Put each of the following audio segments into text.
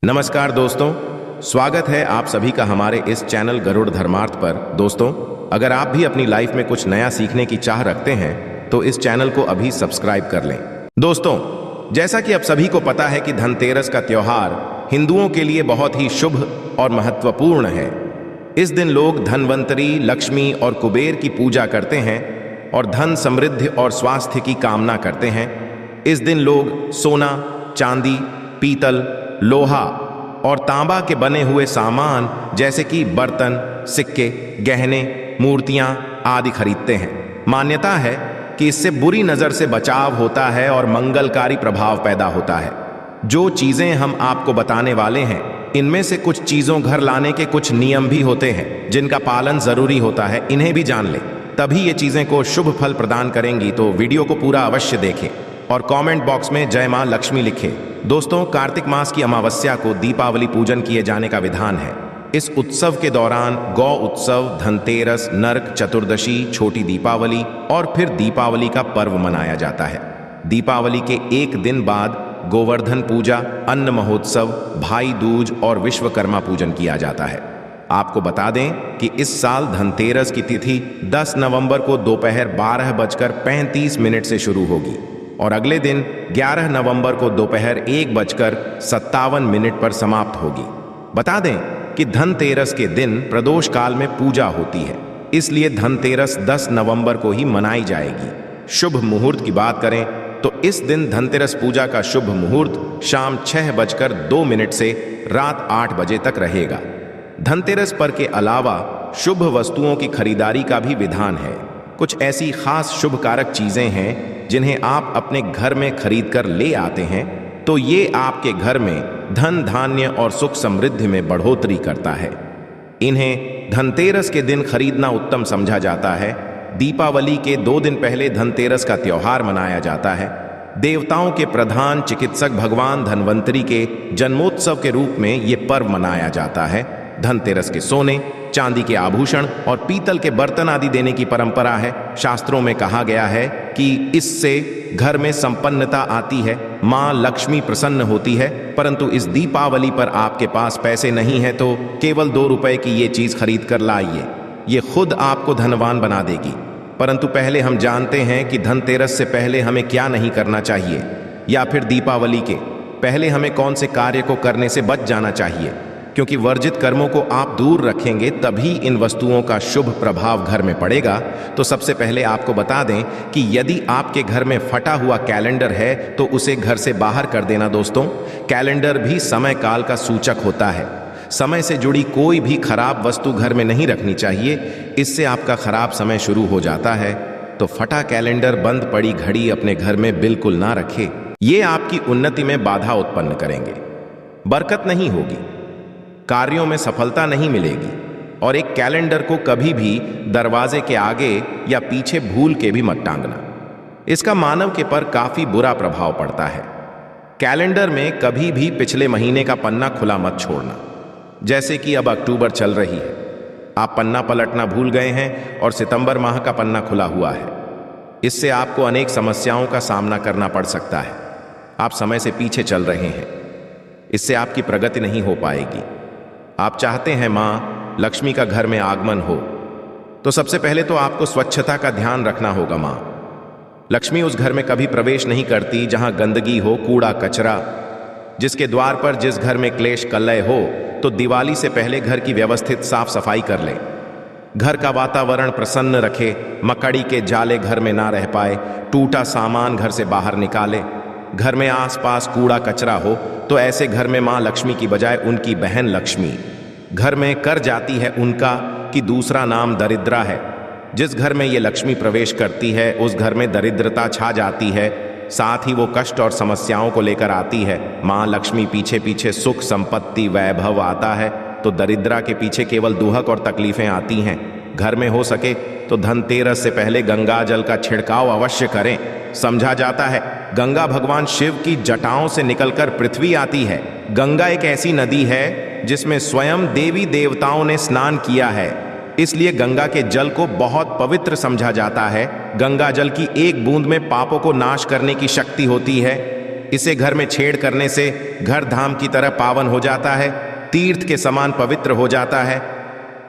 नमस्कार दोस्तों, स्वागत है आप सभी का हमारे इस चैनल गरुड़ धर्मार्थ पर। दोस्तों, अगर आप भी अपनी लाइफ में कुछ नया सीखने की चाह रखते हैं तो इस चैनल को अभी सब्सक्राइब कर लें। दोस्तों, जैसा कि आप सभी को पता है कि धनतेरस का त्योहार हिंदुओं के लिए बहुत ही शुभ और महत्वपूर्ण है। इस दिन लोग धनवंतरी, लक्ष्मी और कुबेर की पूजा करते हैं और धन, समृद्धि और स्वास्थ्य की कामना करते हैं। इस दिन लोग सोना, चांदी, पीतल, लोहा और तांबा के बने हुए सामान जैसे कि बर्तन, सिक्के, गहने, मूर्तियां आदि खरीदते हैं। मान्यता है कि इससे बुरी नजर से बचाव होता है और मंगलकारी प्रभाव पैदा होता है। जो चीजें हम आपको बताने वाले हैं, इनमें से कुछ चीजों घर लाने के कुछ नियम भी होते हैं जिनका पालन जरूरी होता है। इन्हें भी जान लें, तभी ये चीजें को शुभ फल प्रदान करेंगी। तो वीडियो को पूरा अवश्य देखें और कमेंट बॉक्स में जय मां लक्ष्मी लिखें। दोस्तों, कार्तिक मास की अमावस्या को दीपावली पूजन किए जाने का विधान है। इस उत्सव के दौरान गौ उत्सव, धनतेरस, नरक चतुर्दशी, छोटी दीपावली और फिर दीपावली का पर्व मनाया जाता है। दीपावली के एक दिन बाद गोवर्धन पूजा, अन्न महोत्सव, भाई दूज और विश्वकर्मा पूजन किया जाता है। आपको बता दें कि इस साल धनतेरस की तिथि 10 नवंबर को दोपहर 12:35 से शुरू होगी और अगले दिन 11 नवंबर को दोपहर 1:57 पर समाप्त होगी। बता दें कि धनतेरस के दिन प्रदोष काल में पूजा होती है, इसलिए धनतेरस 10 नवंबर को ही मनाई जाएगी। शुभ मुहूर्त की बात करें तो इस दिन धनतेरस पूजा का शुभ मुहूर्त शाम 6:02 से रात 8 बजे तक रहेगा। धनतेरस पर के अलावा शुभ वस्तुओं की खरीदारी का भी विधान है। कुछ ऐसी खास शुभ कारक चीजें हैं जिन्हें आप अपने घर में खरीद कर ले आते हैं तो ये आपके घर में धन, धान्य और सुख समृद्धि में बढ़ोतरी करता है। इन्हें धनतेरस के दिन खरीदना उत्तम समझा जाता है। दीपावली के 2 दिन पहले धनतेरस का त्योहार मनाया जाता है। देवताओं के प्रधान चिकित्सक भगवान धनवंतरी के जन्मोत्सव के रूप में ये पर्व मनाया जाता है। धनतेरस के सोने, चांदी के आभूषण और पीतल के बर्तन आदि देने की परंपरा है। शास्त्रों में कहा गया है कि इससे घर में संपन्नता आती है, मां लक्ष्मी प्रसन्न होती है। परंतु इस दीपावली पर आपके पास पैसे नहीं है तो केवल 2 रुपए की ये चीज खरीद कर लाइए, ये खुद आपको धनवान बना देगी। परंतु पहले हम जानते हैं कि धनतेरस से पहले हमें क्या नहीं करना चाहिए, या फिर दीपावली के पहले हमें कौन से कार्य को करने से बच जाना चाहिए, क्योंकि वर्जित कर्मों को आप दूर रखेंगे तभी इन वस्तुओं का शुभ प्रभाव घर में पड़ेगा। तो सबसे पहले आपको बता दें कि यदि आपके घर में फटा हुआ कैलेंडर है तो उसे घर से बाहर कर देना। दोस्तों, कैलेंडर भी समय काल का सूचक होता है। समय से जुड़ी कोई भी खराब वस्तु घर में नहीं रखनी चाहिए, इससे आपका खराब समय शुरू हो जाता है। तो फटा कैलेंडर, बंद पड़ी घड़ी अपने घर में बिल्कुल ना रखें। ये आपकी उन्नति में बाधा उत्पन्न करेंगे, बरकत नहीं होगी, कार्यों में सफलता नहीं मिलेगी। और एक कैलेंडर को कभी भी दरवाजे के आगे या पीछे भूल के भी मत टांगना, इसका मानव के पर काफी बुरा प्रभाव पड़ता है। कैलेंडर में कभी भी पिछले महीने का पन्ना खुला मत छोड़ना। जैसे कि अब अक्टूबर चल रही है, आप पन्ना पलटना भूल गए हैं और सितंबर माह का पन्ना खुला हुआ है। इससे आपको अनेक समस्याओं का सामना करना पड़ सकता है। आप समय से पीछे चल रहे हैं, इससे आपकी प्रगति नहीं हो पाएगी। आप चाहते हैं मां लक्ष्मी का घर में आगमन हो, तो सबसे पहले तो आपको स्वच्छता का ध्यान रखना होगा। मां लक्ष्मी उस घर में कभी प्रवेश नहीं करती जहां गंदगी हो, कूड़ा कचरा। जिसके द्वार पर जिस घर में क्लेश कलह हो तो दिवाली से पहले घर की व्यवस्थित साफ सफाई कर ले। घर का वातावरण प्रसन्न रखे, मकड़ी के जाले घर में ना रह पाए, टूटा सामान घर से बाहर निकाले। घर में आसपास कूड़ा कचरा हो तो ऐसे घर में मां लक्ष्मी की बजाय उनकी बहन लक्ष्मी घर में कर जाती है। उनका कि दूसरा नाम दरिद्रा है। जिस घर में ये लक्ष्मी प्रवेश करती है उस घर में दरिद्रता छा जाती है, साथ ही वो कष्ट और समस्याओं को लेकर आती है। मां लक्ष्मी पीछे पीछे सुख, संपत्ति, वैभव आता है तो दरिद्रा के पीछे केवल दुहक और तकलीफें आती हैं। घर में हो सके तो धनतेरस से पहले गंगा जल का छिड़काव अवश्य करें। समझा जाता है गंगा भगवान शिव की जटाओं से निकलकर पृथ्वी आती है। गंगा एक ऐसी नदी है जिसमें स्वयं देवी देवताओं ने स्नान किया है, इसलिए गंगा के जल को बहुत पवित्र समझा जाता है। गंगा जल की एक बूंद में पापों को नाश करने की शक्ति होती है। इसे घर में छेड़ करने से घर धाम की तरह पावन हो जाता है, तीर्थ के समान पवित्र हो जाता है।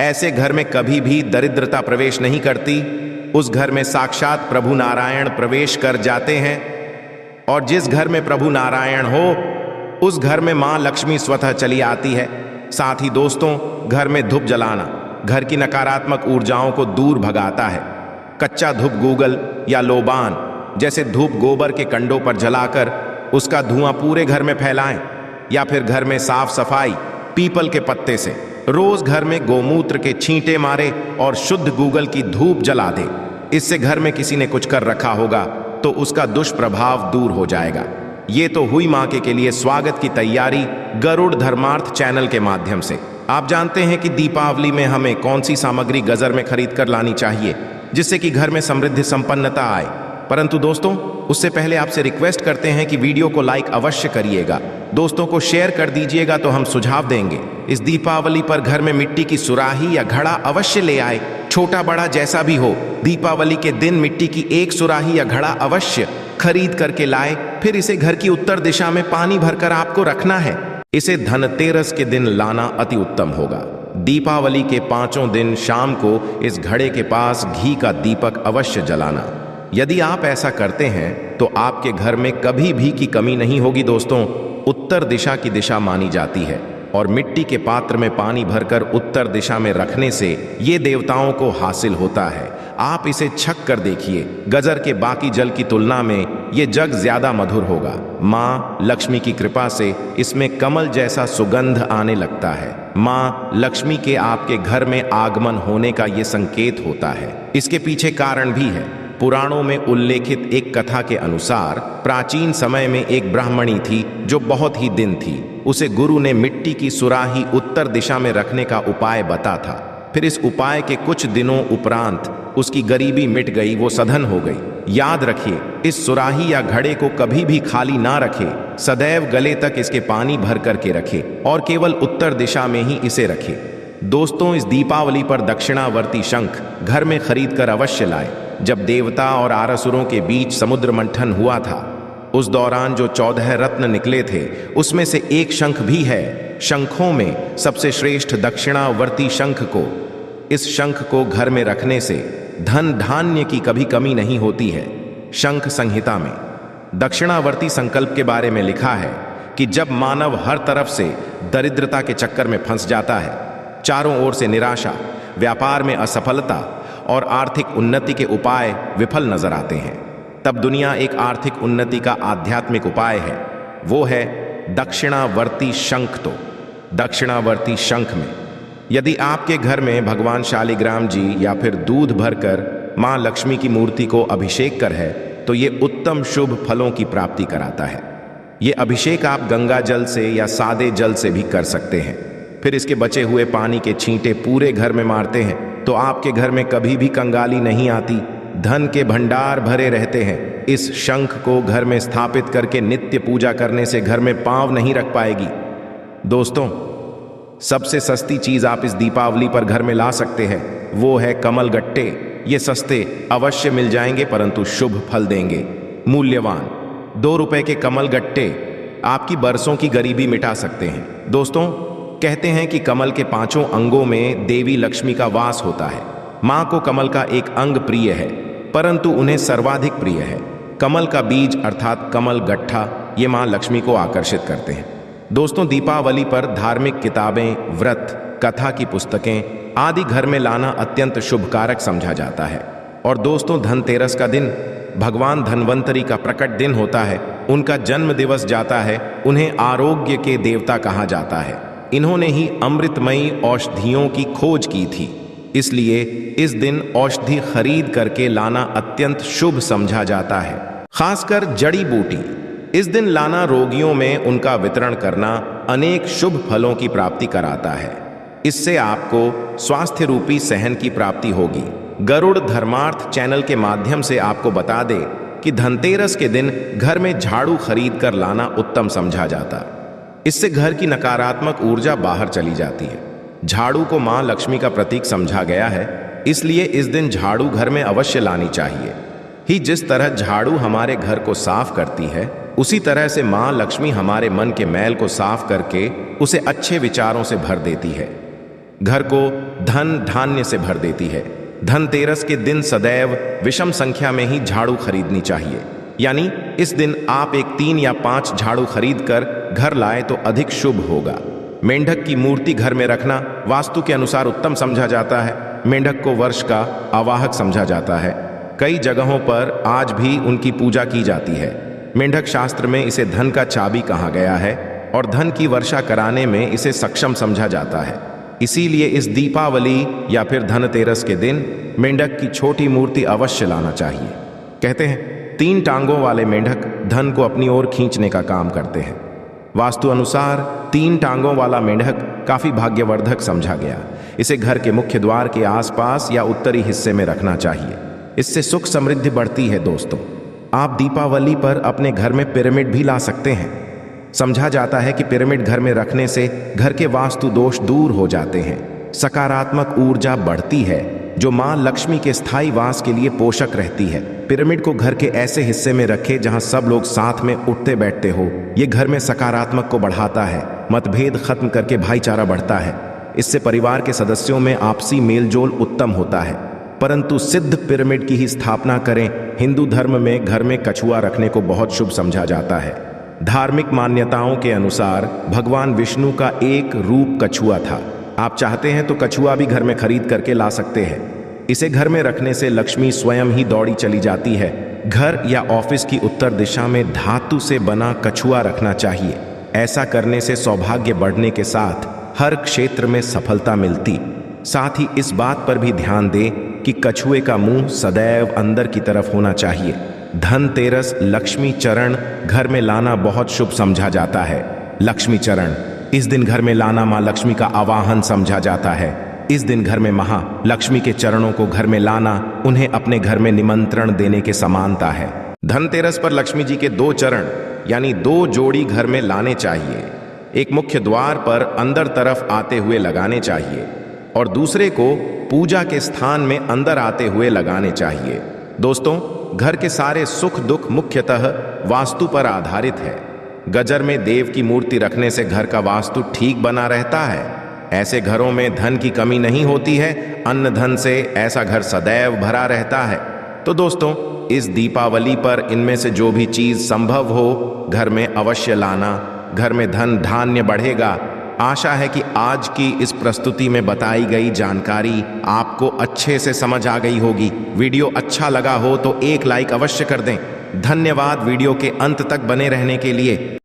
ऐसे घर में कभी भी दरिद्रता प्रवेश नहीं करती। उस घर में साक्षात प्रभु नारायण प्रवेश कर जाते हैं। और जिस घर में प्रभु नारायण हो उस घर में मां लक्ष्मी स्वतः चली आती है। साथ ही दोस्तों, घर में धूप जलाना घर की नकारात्मक ऊर्जाओं को दूर भगाता है। कच्चा धूप गूगल या लोबान जैसे धूप गोबर के कंडों पर जलाकर उसका धुआं पूरे घर में फैलाएं, या फिर घर में साफ सफाई पीपल के पत्ते से रोज घर में गोमूत्र के छींटे मारे और शुद्ध गूगल की धूप जला दे। इससे घर में किसी ने कुछ कर रखा होगा तो उसका दुष्प्रभाव दूर हो जाएगा। ये तो हुई मां के लिए स्वागत की तैयारी गरुड़ धर्मार्थ चैनल के माध्यम से। आप जानते हैं कि दीपावली में हमें कौन सी सामग्री गजर में खरीद कर लानी चाहिए जिससे कि घर में समृद्धि संपन्नता आए। परंतु दोस्तों, उससे पहले आपसे रिक्वेस्ट करते हैं कि वीडियो को लाइक अवश्य करिएगा, दोस्तों को शेयर कर दीजिएगा तो हम सुझाव देंगे। इस दीपावली पर घर में मिट्टी की सुराही या घड़ा अवश्य ले आए, छोटा बड़ा जैसा भी हो। दीपावली के दिन मिट्टी की एक सुराही या घड़ा अवश्य खरीद करके लाए। फिर इसे घर की उत्तर दिशा में पानी भरकर आपको रखना है। इसे धनतेरस के दिन लाना अति उत्तम होगा। दीपावली के 5 दिन शाम को इस घड़े के पास घी का दीपक अवश्य जलाना। यदि आप ऐसा करते हैं तो आपके घर में कभी भी की कमी नहीं होगी। दोस्तों, उत्तर दिशा की दिशा मानी जाती है और मिट्टी के पात्र में पानी भरकर उत्तर दिशा में रखने से ये देवताओं को हासिल होता है। आप इसे छक कर देखिए, गजर के बाकी जल की तुलना में ये जग ज्यादा मधुर होगा। माँ लक्ष्मी की कृपा से इसमें कमल जैसा सुगंध आने लगता है। माँ लक्ष्मी के आपके घर में आगमन होने का ये संकेत होता है। इसके पीछे कारण भी है। पुराणों में उल्लेखित एक कथा के अनुसार प्राचीन समय में एक ब्राह्मणी थी जो बहुत ही दिन थी। उसे गुरु ने मिट्टी की सुराही उत्तर दिशा में रखने का उपाय बता था। फिर इस उपाय के कुछ दिनों उपरांत उसकी गरीबी मिट गई, वो सधन हो गई। याद रखिए, इस सुराही या घड़े को कभी भी खाली ना रखे, सदैव गले तक इसके पानी भर करके रखे और केवल उत्तर दिशा में ही इसे रखे। दोस्तों, इस दीपावली पर दक्षिणावर्ती शंख घर में खरीद कर अवश्य लाए। जब देवता और आरसुरों के बीच समुद्र मंथन हुआ था उस दौरान जो 14 रत्न निकले थे उसमें से एक शंख भी है। शंखों में सबसे श्रेष्ठ दक्षिणावर्ती शंख को, इस शंख को घर में रखने से धन धान्य की कभी कमी नहीं होती है। शंख संहिता में दक्षिणावर्ती संकल्प के बारे में लिखा है कि जब मानव हर तरफ से दरिद्रता के चक्कर में फंस जाता है, चारों ओर से निराशा, व्यापार में असफलता और आर्थिक उन्नति के उपाय विफल नजर आते हैं, तब दुनिया एक आर्थिक उन्नति का आध्यात्मिक उपाय है, वो है दक्षिणावर्ती शंख। तो दक्षिणावर्ती शंख में यदि आपके घर में भगवान शालिग्राम जी या फिर दूध भरकर मां लक्ष्मी की मूर्ति को अभिषेक कर है तो ये उत्तम शुभ फलों की प्राप्ति कराता है। ये अभिषेक आप गंगा जल से या सादे जल से भी कर सकते हैं। फिर इसके बचे हुए पानी के छींटे पूरे घर में मारते हैं तो आपके घर में कभी भी कंगाली नहीं आती, धन के भंडार भरे रहते हैं। इस शंख को घर में स्थापित करके नित्य पूजा करने से घर में पांव नहीं रख पाएगी। दोस्तों, सबसे सस्ती चीज आप इस दीपावली पर घर में ला सकते हैं, वो है कमल गट्टे। ये सस्ते अवश्य मिल जाएंगे परंतु शुभ फल देंगे। मूल्यवान 2 रुपए के कमल गट्टे आपकी बरसों की गरीबी मिटा सकते हैं। दोस्तों, कहते हैं कि कमल के 5 अंगों में देवी लक्ष्मी का वास होता है। मां को कमल का एक अंग प्रिय है परंतु उन्हें सर्वाधिक प्रिय है कमल का बीज अर्थात कमल गट्ठा। ये मां लक्ष्मी को आकर्षित करते हैं। दोस्तों, दीपावली पर धार्मिक किताबें, व्रत, कथा की पुस्तकें आदि घर में लाना अत्यंत शुभकारक समझा जाता है। और दोस्तों, धनतेरस का दिन भगवान धन्वंतरी का प्रकट दिन होता है। उनका जन्म दिवस जाता है। उन्हें आरोग्य के देवता कहा जाता है। इन्होंने ही अमृतमयी औषधियों की खोज की थी, इसलिए इस दिन औषधि खरीद करके लाना अत्यंत शुभ समझा जाता है। खासकर जड़ी बूटी इस दिन लाना रोगियों में उनका वितरण करना अनेक शुभ फलों की प्राप्ति कराता है। इससे आपको स्वास्थ्य रूपी सहन की प्राप्ति होगी। गरुड़ धर्मार्थ चैनल के माध्यम से आपको बता दे कि धनतेरस के दिन घर में झाड़ू खरीद कर लाना उत्तम समझा जाता। इससे घर की नकारात्मक ऊर्जा बाहर चली जाती है। झाड़ू को मां लक्ष्मी का प्रतीक समझा गया है, इसलिए इस दिन झाड़ू घर में अवश्य लानी चाहिए। ही जिस तरह झाड़ू हमारे घर को साफ करती है, उसी तरह से माँ लक्ष्मी हमारे मन के मैल को साफ करके उसे अच्छे विचारों से भर देती है, घर को धन धान्य से भर देती है। धनतेरस के दिन सदैव विषम संख्या में ही झाड़ू खरीदनी चाहिए, यानी इस दिन आप एक 3 या 5 झाड़ू खरीद कर घर लाए तो अधिक शुभ होगा। मेंढक की मूर्ति घर में रखना वास्तु के अनुसार उत्तम समझा जाता है। मेंढक को वर्ष का आवाहक समझा जाता है। कई जगहों पर आज भी उनकी पूजा की जाती है। मेंढक शास्त्र में इसे धन का चाबी कहा गया है और धन की वर्षा कराने में इसे सक्षम समझा जाता है। इसीलिए इस दीपावली या फिर धनतेरस के दिन मेंढक की छोटी मूर्ति अवश्य लाना चाहिए। कहते हैं 3 टांगों वाले मेंढक धन को अपनी ओर खींचने का काम करते हैं। वास्तु अनुसार 3 टांगों वाला मेंढक काफी भाग्यवर्धक समझा गया। इसे घर के मुख्य द्वार के आसपास या उत्तरी हिस्से में रखना चाहिए। इससे सुख समृद्धि बढ़ती है। दोस्तों, आप दीपावली पर अपने घर में पिरामिड भी ला सकते हैं। समझा जाता है कि पिरामिड घर में रखने से घर के वास्तु दोष दूर हो जाते हैं, सकारात्मक ऊर्जा बढ़ती है जो मां लक्ष्मी के स्थायी वास के लिए पोषक रहती है। पिरामिड को घर के ऐसे हिस्से में रखें जहां सब लोग साथ में उठते बैठते हो। ये घर में सकारात्मक को बढ़ाता है, मतभेद खत्म करके भाईचारा बढ़ता है। इससे परिवार के सदस्यों में आपसी मेलजोल उत्तम होता है। परंतु सिद्ध पिरामिड की ही स्थापना करें। हिंदू धर्म में घर में कछुआ रखने को बहुत शुभ समझा जाता है। धार्मिक मान्यताओं के अनुसार भगवान विष्णु का एक रूप कछुआ था। आप चाहते हैं तो कछुआ भी घर में खरीद करके ला सकते हैं। इसे घर में रखने से लक्ष्मी स्वयं ही दौड़ी चली जाती है। घर या ऑफिस की उत्तर दिशा में धातु से बना कछुआ रखना चाहिए। ऐसा करने से सौभाग्य बढ़ने के साथ हर क्षेत्र में सफलता मिलती। साथ ही इस बात पर भी ध्यान दें कि कछुए का मुंह सदैव अंदर की तरफ होना चाहिए। धनतेरस लक्ष्मी चरण घर में लाना बहुत शुभ समझा जाता है। लक्ष्मी चरण इस दिन घर में लाना मां लक्ष्मी का आवाहन समझा जाता है। इस दिन घर में महालक्ष्मी के चरणों को घर में लाना उन्हें अपने घर में निमंत्रण देने के समानता है। धनतेरस पर लक्ष्मी जी के 2 चरण यानी 2 जोड़ी घर में लाने चाहिए। एक मुख्य द्वार पर अंदर तरफ आते हुए लगाने चाहिए और दूसरे को पूजा के स्थान में अंदर आते हुए लगाने चाहिए। दोस्तों, घर के सारे सुख दुख मुख्यतः वास्तु पर आधारित है। गजर में देव की मूर्ति रखने से घर का वास्तु ठीक बना रहता है। ऐसे घरों में धन की कमी नहीं होती है। अन्न धन से ऐसा घर सदैव भरा रहता है। तो दोस्तों, इस दीपावली पर इनमें से जो भी चीज संभव हो घर में अवश्य लाना। घर में धन धान्य बढ़ेगा। आशा है कि आज की इस प्रस्तुति में बताई गई जानकारी आपको अच्छे से समझ आ गई होगी। वीडियो अच्छा लगा हो तो एक लाइक अवश्य कर दें। धन्यवाद वीडियो के अंत तक बने रहने के लिए।